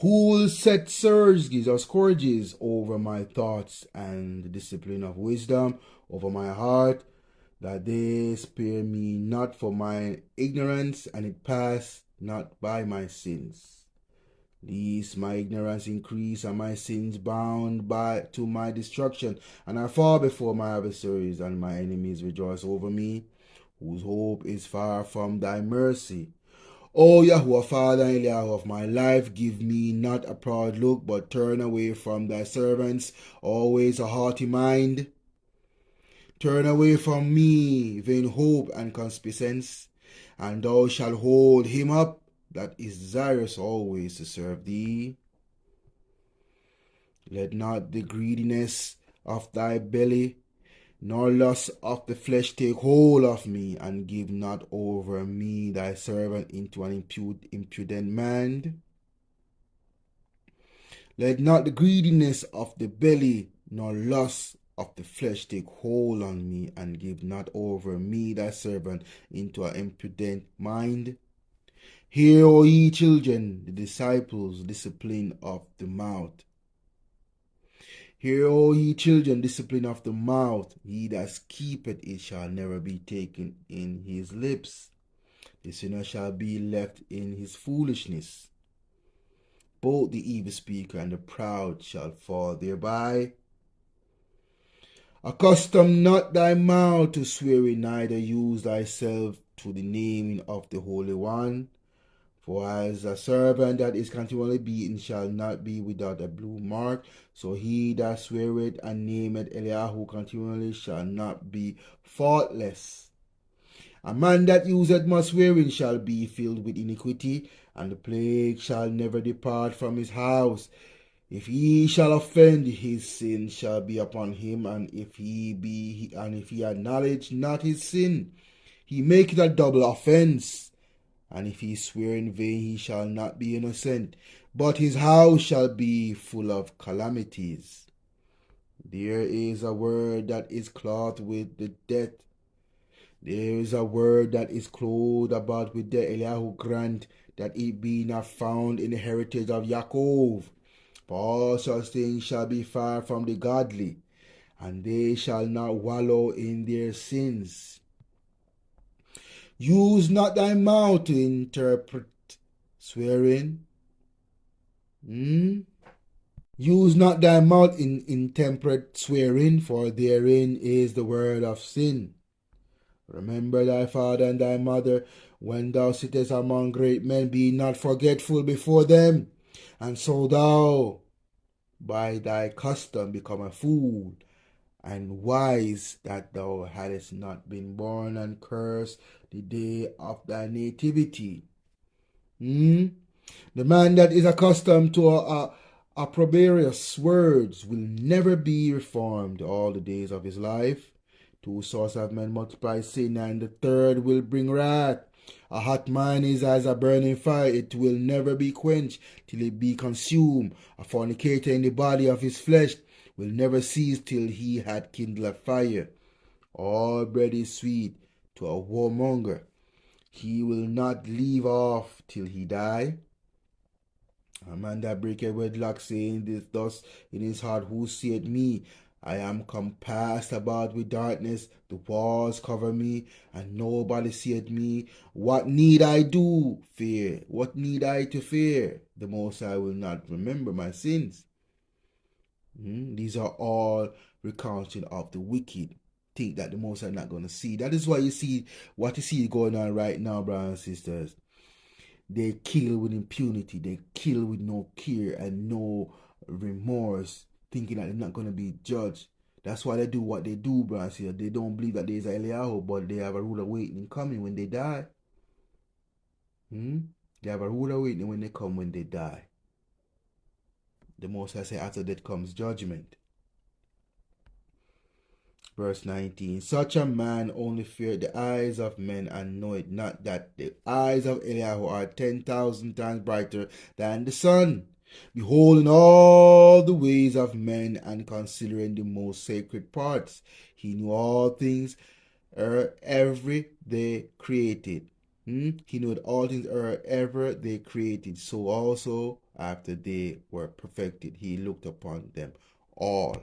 Who will set surges or scourges over my thoughts, and the discipline of wisdom over my heart, that they spare me not for my ignorance, and it pass not by my sins. Lest my ignorance increase and my sins bound to my destruction, and I fall before my adversaries, and my enemies rejoice over me, whose hope is far from thy mercy. O Yahuwah, Father and Eliyahu of my life, give me not a proud look, but turn away from thy servants always a haughty mind. Turn away from me vain hope and concupiscence, and thou shalt hold him up that is desirous always to serve thee. Let not the greediness of thy belly, nor lust of the flesh take hold of me, and give not over me thy servant into an impudent mind. Let not the greediness of the belly, nor lust of the flesh take hold on me, and give not over me thy servant into an impudent mind. Hear, O ye children, the disciples' discipline of the mouth. Hear, O ye children, discipline of the mouth. He that keepeth it shall never be taken in his lips. The sinner shall be left in his foolishness. Both the evil speaker and the proud shall fall thereby. Accustom not thy mouth to swearing, neither use thyself to the naming of the Holy One. For as a servant that is continually beaten shall not be without a blue mark, so he that sweareth and nameth Eliyahu continually shall not be faultless. A man that useth much swearing shall be filled with iniquity, and the plague shall never depart from his house. If he shall offend, his sin shall be upon him, and if he acknowledge not his sin, he maketh a double offense. And if he swear in vain, he shall not be innocent, but his house shall be full of calamities. There is a word that is clothed with the death. There is a word that is clothed about with the Eliyahu grant, that it be not found in the heritage of Yaakov. For all such things shall be far from the godly, and they shall not wallow in their sins. Use not thy mouth to interpret swearing. Use not thy mouth in intemperate swearing, for therein is the word of sin. Remember thy father and thy mother when thou sittest among great men. Be not forgetful before them, and so thou by thy custom become a fool, and wise that thou hadst not been born, and cursed the day of thy nativity. The man that is accustomed to opprobrious words will never be reformed all the days of his life. Two sources of men multiply sin, and the third will bring wrath. A hot mind is as a burning fire, it will never be quenched till it be consumed. A fornicator in the body of his flesh will never cease till he had kindled a fire. All bread is sweet to a whoremonger. He will not leave off till he die. A man that breaketh wedlock, saying this thus in his heart, who seeth me? I am compassed about with darkness, the walls cover me, and nobody seeth me. What need I do fear? What need I to fear? The Most High will not remember my sins. These are all recounting of the wicked. Think that the Most High not going to see. That is why you see what you see going on right now, brothers and sisters. They kill with impunity. They kill with no care and no remorse, thinking that they're not going to be judged. That's why they do what they do, brothers. They don't believe that there is an Eliyahu, but they have a ruler waiting coming when they die. They have a ruler waiting when they die. The Most High say after that comes judgment. Verse 19, such a man only feareth the eyes of men, and knoweth not that the eyes of Eliyahu are 10,000 times brighter than the sun, beholding all the ways of men, and considering the most sacred parts. He knew all things ever they created. He knew all things ever they created. So also, after they were perfected, he looked upon them all.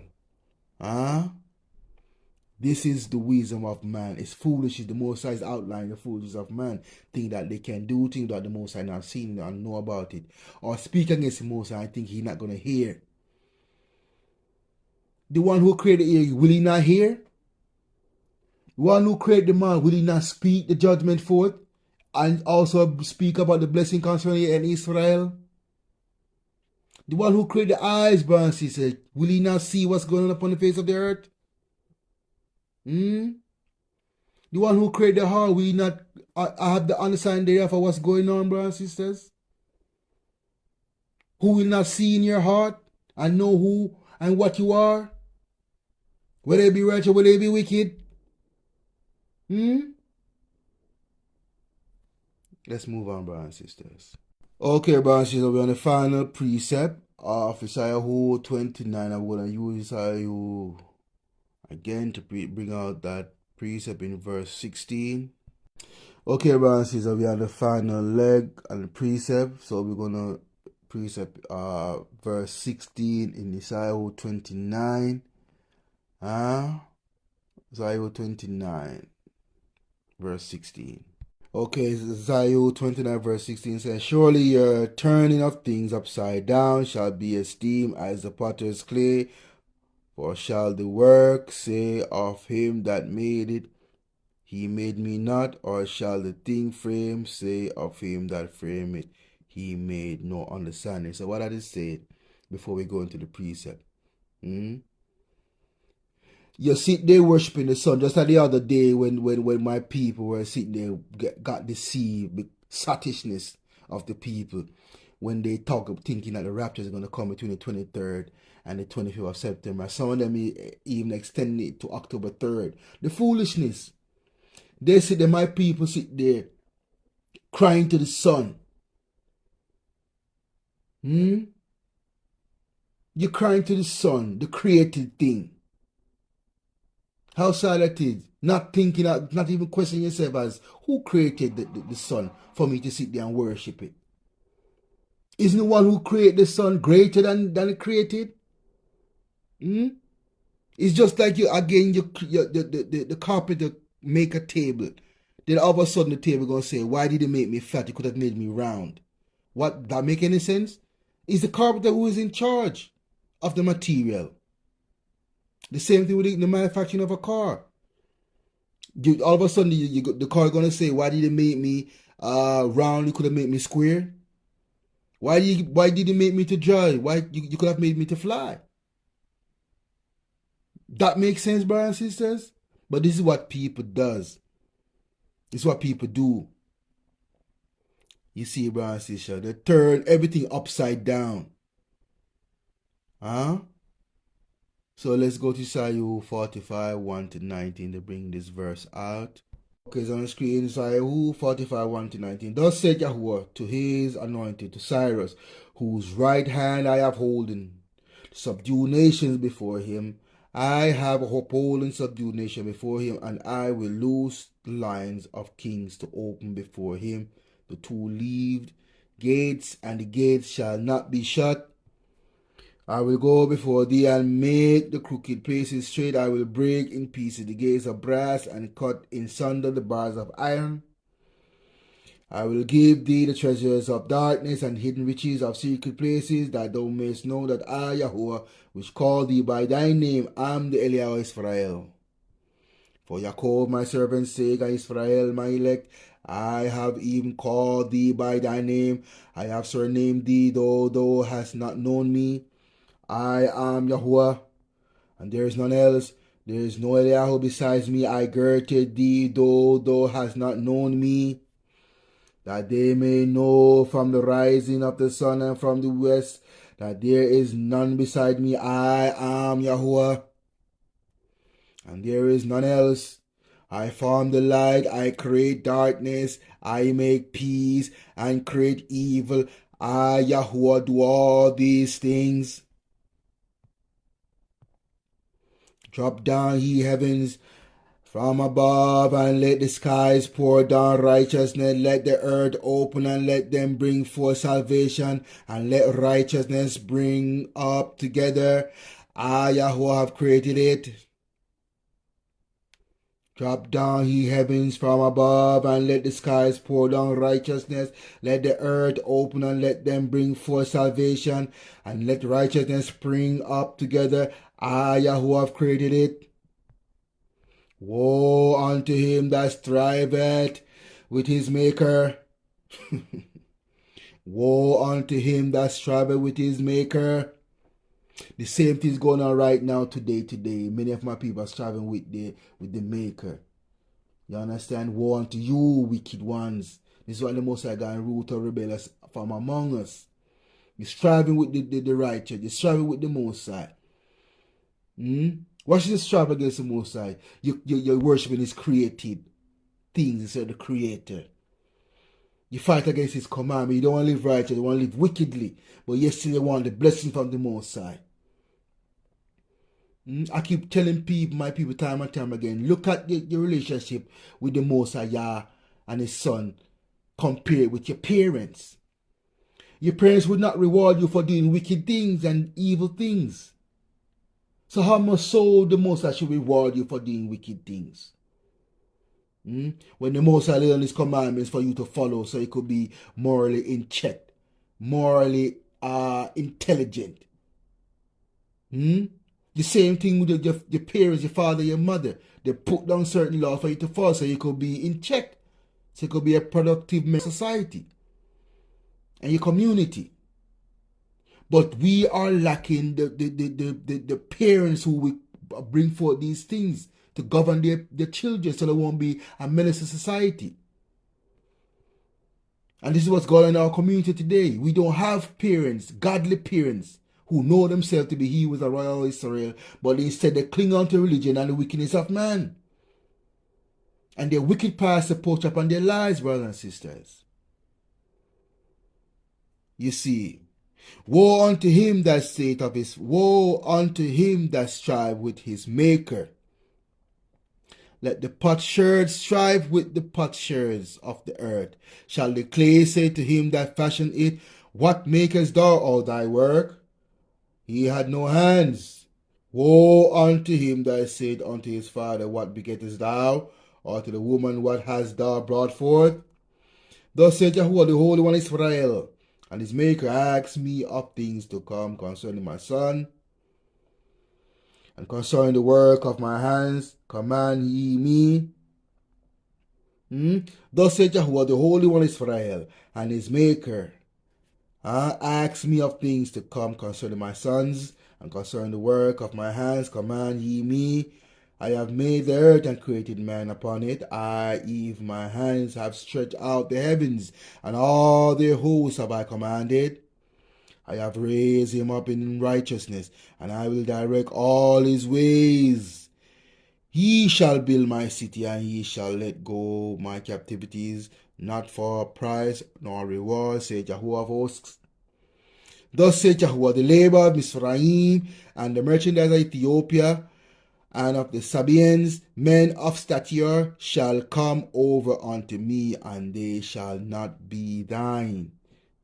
This is the wisdom of man. It's foolish. The Most High is outlining the foolishness of man. Think that they can do things that the Most High not seen and know about it. Or speak against the Most High and think he's not going to hear. The one who created the ear, will he not hear? The one who created the man, will he not speak the judgment forth? And also speak about the blessing concerning Israel? The one who created the eyes, brothers and sisters, will he not see what's going on upon the face of the earth? The one who created the heart, will he not have the understanding thereof of what's going on, brothers and sisters? Who will not see in your heart and know who and what you are? Whether they be righteous or whether they be wicked? Let's move on, brothers and sisters. Okay, brothers and sisters, we're on the final precept of Yeshay'Yahu 29. I'm going to use Yeshay'Yahu again to bring out that precept in verse 16. Okay, brothers and sisters, we are the final leg and the precept. So we're going to precept verse 16 in Yeshay'Yahu 29. Yeshay'Yahu 29, verse 16. Okay, Yeshay'Yahu 29 verse 16 says, surely your turning of things upside down shall be esteemed as the potter's clay, for shall the work say of him that made it, he made me not, or shall the thing framed say of him that framed it, he made no understanding. So what I just said before we go into the precept. You sit there worshiping the sun, just like the other day when my people were sitting there, got deceived, the sottishness of the people, when they talk of thinking that the rapture is going to come between the 23rd and the 25th of September. Some of them even extend it to October 3rd. The foolishness. They sit there, my people sit there crying to the sun. You're crying to the sun, the created thing. How sad that is. Not thinking, not even questioning yourself as who created the sun for me to sit there and worship it. Isn't the one who created the sun greater than it created? It's just like the carpenter make a table. Then all of a sudden the table gonna say, why did it make me flat? It could have made me round. What, that make any sense? It's the carpenter who is in charge of the material. The same thing with the manufacturing of a car. All of a sudden, the car going to say, why did it make me round? You could have made me square. Why did it make me to drive? Why you could have made me to fly? That makes sense, brothers and sisters? But this is what people does. This is what people do. You see, brothers and sisters, they turn everything upside down. So let's go to Yeshay'Yahu 45, 1-19 to bring this verse out. Okay, it's on the screen. Yeshay'Yahu 45, 1-19. Thus said Yahuwah to his anointed, to Cyrus, whose right hand I have holden, to subdue nations before him. I have upholden subdued nation before him, and I will loose the lines of kings to open before him the two-leaved gates, and the gates shall not be shut. I will go before thee and make the crooked places straight. I will break in pieces the gates of brass and cut in sunder the bars of iron. I will give thee the treasures of darkness and hidden riches of secret places, that thou mayest know that I, Yahuwah, which call thee by thy name, am the Eliyahu Israel. For Jacob my servant's sake, and Israel my elect, I have even called thee by thy name. I have surnamed thee, though thou hast not known me. I am Yahuwah, and there is none else. There is no Eliyahu besides me. I girded thee, though thou hast not known me, that they may know from the rising of the sun and from the west that there is none beside me. I am Yahuwah, and there is none else. I form the light, I create darkness, I make peace and create evil. I, Yahuwah, do all these things. Drop down, ye heavens, from above, and let the skies pour down righteousness. Let the earth open, and let them bring forth salvation, and let righteousness bring up together. I, Yahuwah, have created it. Drop down, ye heavens, from above, and let the skies pour down righteousness. Let the earth open, and let them bring forth salvation, and let righteousness spring up together. I, Yahweh, have created it. Woe unto him that striveth with his maker. Woe unto him that striveth with his maker. The same thing's going on right now today. Many of my people are striving with the maker. You understand? Woe unto you, wicked ones. This is what the Most High God and root of rebellious from among us. You're striving with the righteous. You're striving with the Most High. Why should you strive against the Most High? You're worshiping His created things instead of the Creator. You fight against His commandment. You don't want to live righteous. You want to live wickedly. But you still want the blessing from the Most High. I keep telling my people time and time again, look at your relationship with the Most High Yah and His Son compared with your parents. Your parents would not reward you for doing wicked things and evil things. So how much so the Most High should reward you for doing wicked things? When the Most High laid on His commandments for you to follow so you could be morally in check, morally intelligent. The same thing with your parents, your father, your mother. They put down certain laws for you to follow so you could be in check. So you could be a productive member of society and your community. But we are lacking the parents who will bring forth these things to govern their children so they won't be a menace to society. And this is what's going on in our community today. We don't have parents, godly parents, who know themselves to be he was a royal Israel, but instead they cling on to religion and the wickedness of man. And their wicked past to poach upon their lives, brothers and sisters. You see, woe unto him that saith of his, woe unto him that strive with his maker. Let the potsherds strive with the potsherds of the earth. Shall the clay say to him that fashioned it, what makest thou all thy work? He had no hands. Woe unto him that said unto his father, what begettest thou? Or to the woman, what hast thou brought forth? Thus said Yahuwah, the Holy One Israel, and his maker asked me of things to come concerning my son, and concerning the work of my hands, command ye me. Thus said Yahuwah, the Holy One Israel, and his maker ask me of things to come concerning my sons, and concerning the work of my hands, command ye me. I have made the earth and created man upon it. I, Eve, my hands have stretched out the heavens, and all their hosts have I commanded. I have raised him up in righteousness, and I will direct all his ways. He shall build my city, and he shall let go my captivities, not for price nor reward, saith Yahuwah of hosts. Thus saith Yahuwah, the labor of Mizraim, and the merchandise of Ethiopia, and of the Sabaeans, men of stature, shall come over unto me, and they shall not be thine.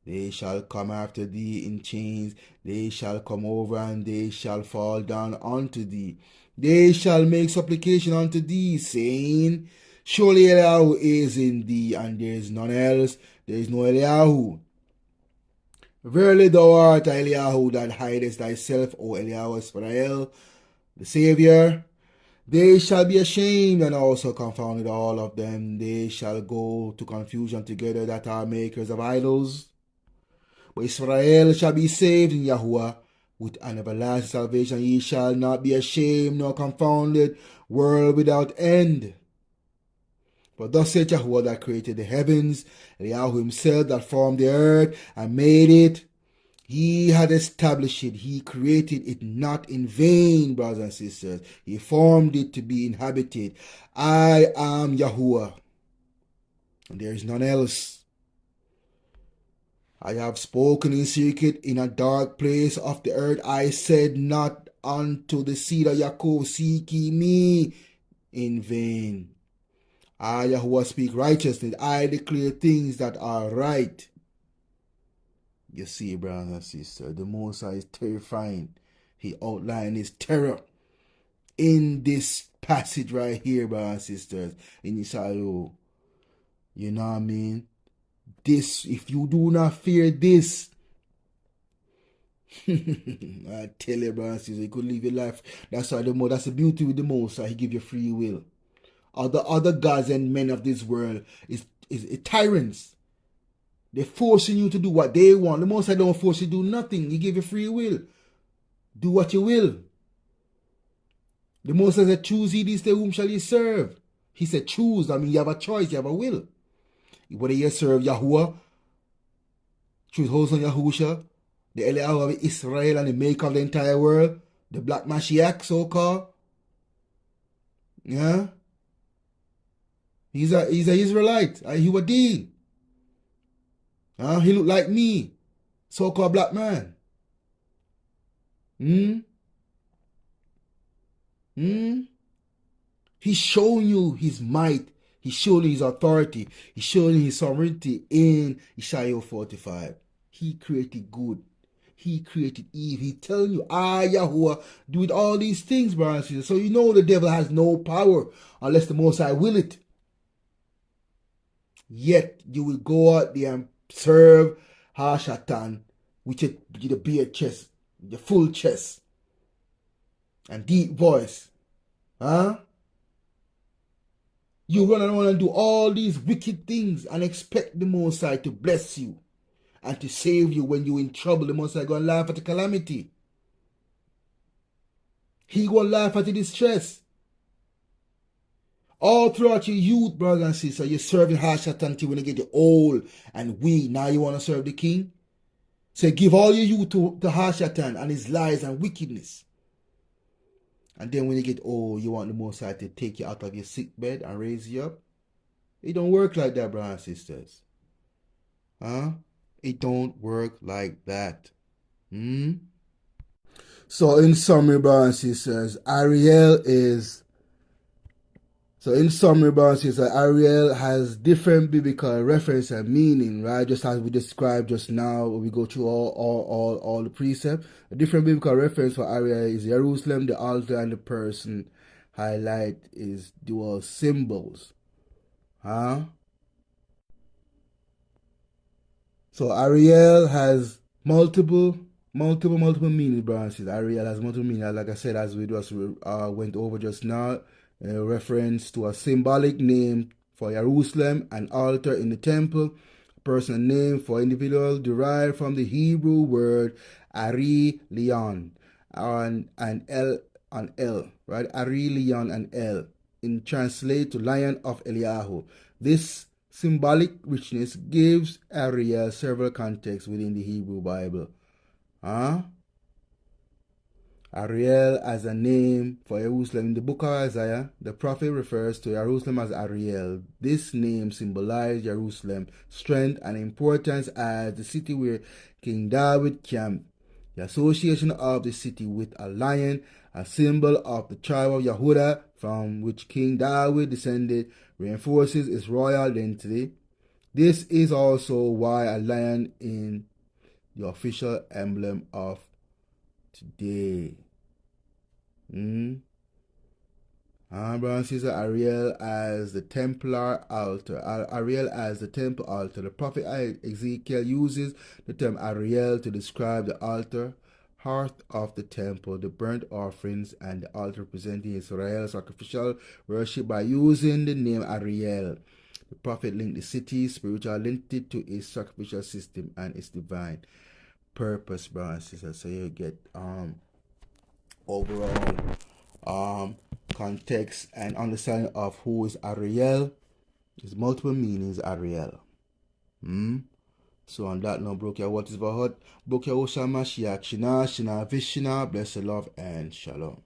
They shall come after thee in chains, they shall come over, and they shall fall down unto thee. They shall make supplication unto thee, saying, surely Eliyahu is in thee, and there is none else. There is no Eliyahu. Verily thou art Eliyahu that hidest thyself, O Eliyahu Israel, the Savior. They shall be ashamed and also confounded, all of them. They shall go to confusion together that are makers of idols. But Israel shall be saved in Yahuwah with an everlasting salvation. Ye shall not be ashamed nor confounded, world without end. But thus saith Yahuwah that created the heavens, Eliyahu himself that formed the earth and made it. He had established it. He created it not in vain, brothers and sisters. He formed it to be inhabited. I am Yahuwah, and there is none else. I have spoken in secret in a dark place of the earth. I said not unto the seed of Yaakov, seek ye me in vain. I, Yahuwah, speak righteousness. I declare things that are right. You see, brothers and sisters, the Most High is terrifying. He outlined his terror in this passage right here, brothers and sisters, in Yeshay'Yahu. You know what I mean? This, if you do not fear this, I tell you, brothers and sisters, you could live your life. That's why that's the beauty with the Most High. He give you free will. Other gods and men of this world is tyrants. They're forcing you to do what they want. The Most High don't force you to do nothing. He give you free will. Do what you will. The Most High said, choose ye this day whom shall ye serve. He said, choose. I mean, you have a choice. You have a will. Whether you serve Yahuwah, choose Hosan Yahusha, the Eliyahu of Israel and the maker of the entire world, the Black Mashiach, so-called. Yeah? He's a Israelite. He was D. He look like me, so-called black man. He's showing you his might. He's showing you his authority. He's showing you his sovereignty in Yeshay'Yahu 45. He created good. He created evil. He's telling you, Yahuwah, do it all these things, brothers and sisters. So you know the devil has no power unless the Most High will it. Yet you will go out there and serve Hashatan with your bare chest, your full chest, and deep voice. You run around and do all these wicked things and expect the Most High to bless you and to save you when you're in trouble. The Most High going to laugh at the calamity. He going to laugh at the distress. All throughout your youth, brothers and sisters, you're serving Hashatan until when you get old and weak. Now you want to serve the king? So give all your youth to Hashatan and his lies and wickedness. And then when you get old, you want the Most High to take you out of your sick bed and raise you up? It don't work like that, brothers and sisters. It don't work like that. So in summary, brothers and sisters, Ari'El has different biblical reference and meaning, right? Just as we described just now, when we go through all the precepts. A different biblical reference for Ari'El is Jerusalem, the altar, and the person. Highlight is dual symbols. So Ari'El has multiple meanings, brothers. Ari'El has multiple meanings, like I said, as we just went over just now. A reference to a symbolic name for Jerusalem, an altar in the temple, a personal name for individual derived from the Hebrew word Ari'El and El, right? Ari'El and El, in translate to Lion of Eliyahu. This symbolic richness gives Ari'El several contexts within the Hebrew Bible. Ari'El as a name for Jerusalem. In the book of Isaiah, the prophet refers to Jerusalem as Ari'El. This name symbolized Jerusalem's strength and importance as the city where King David camped. The association of the city with a lion, a symbol of the tribe of Yehudah from which King David descended, reinforces its royal identity. This is also why a lion is the official emblem of today. Brothers and sisters, Ari'El as the Templar altar. Ari'El as the temple altar. The prophet Ezekiel uses the term Ari'El to describe the altar, hearth of the temple, the burnt offerings, and the altar representing Israel's sacrificial worship by using the name Ari'El. The prophet linked the city's spiritual identity to its sacrificial system and its divine purpose, brothers and sisters. So you get overall context and understanding of who is Ari'El. There's multiple meanings Ari'El. So on that note, Brokia, what is Bahut? Brokia Osha Mashiach, Shina, Vishna, blessed love and shalom.